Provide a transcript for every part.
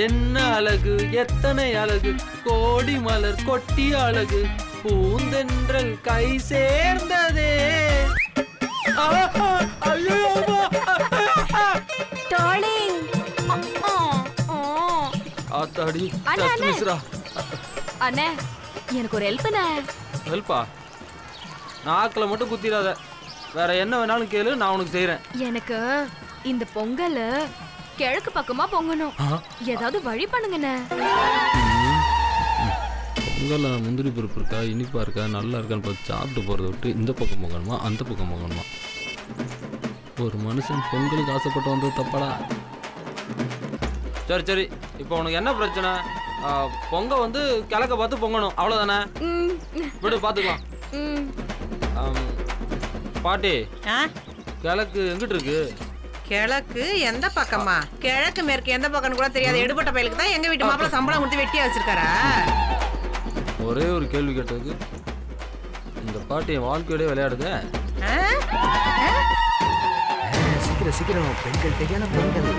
என்ன அழகு எத்தனை அழகு கோடி மலர் கொட்டிய அழகு பூந்தென்றல் கை சேர்ந்ததே ஆத்தாடி அண்ணே எனக்கு ஒரு ஹெல்ப்பா நாக்கில் மட்டும் குத்திராத வேற என்ன வேணாலும் கேளு நான் உனக்கு செய்யறேன். எனக்கு இந்த பொங்கல் கிழக்கு பக்கமா பொங்கணும் ஏதாவது வழி பண்ணுங்கண்ணே. பொங்கல் முந்திரி பருப்பு இருக்கா இனிப்பா இருக்கா நல்லா இருக்கான்னு பார்த்து சாப்பிட்டு போறதை விட்டு இந்த பக்கம் போகணுமா அந்த பக்கம் போகணுமா? ஒரு மனுஷன் பொங்கலுக்கு ஆசைப்பட்டு வந்தது தப்பாடா? சரி சரி இப்போ உனக்கு என்ன பிரச்சனை? பொங்க வந்து கிழக்க பார்த்து பொங்கணும் அவ்வளோதானே? விடு பார்த்துக்கலாம். பாட்டி கிழக்கு எங்கிட்டு இருக்கு? கிழக்கு எந்த பக்கமா? கிழக்கு மேற்கு எந்த பக்கம் கூட தெரியாது. எடுபட்ட பயலுக்கு தான் எங்க வீட்டு மாப்பிள்ள சம்பளம் கொடுத்து வெட்டியா வச்சிருக்காரா? ஒரே ஒரு கேள்வி கேட்டதுக்கு இந்த பாட்டி என் வாழ்க்கையோட விளையாடுத. சீக்கிரம் சீக்கிரம் பெண்கள் தெரியான பெண்கள்.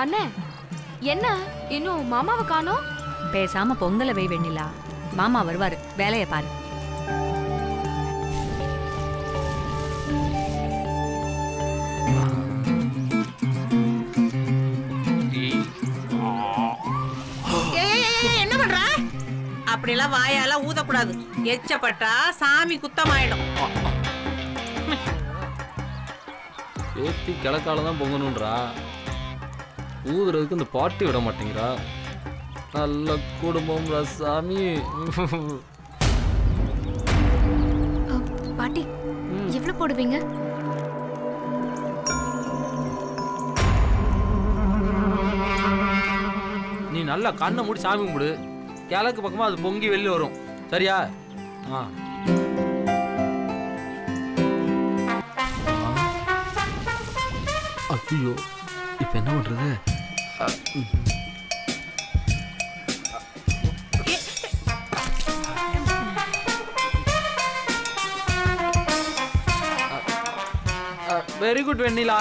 அண்ணே என்ன இன்னும் மாமாவை காணோம்? பேசாம பொங்கலை வை வெண்ணிலா, மாமா வருவாரு, வேலையை பாரு. என்ன பண்ற? அப்படியெல்லாம் வாயால ஊதக்கூடாது. எச்சப்பட்டா சாமி குத்தமாயிடும். பேத்தி கிழக்கால தான் பொங்கணுன்றா, ஊதுறதுக்கு இந்த பாட்டி விட மாட்டேங்கிறா. நல்ல குடும்பம் சாமி. பாட்டி எவ்வளவு போடுவீங்க? நீ நல்லா கண்ணை மூடி சாமி கும்பிடு. கிழக்கு பக்கமா அது பொங்கி வெளில வரும். சரியா? ஐயோ இப்ப என்ன பண்றது? வெரி குட் வெண்ணிலா,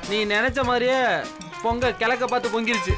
நீ நினைச்ச மாதிரியே பொங்க கிழக்க பார்த்து பொங்கிருச்சு.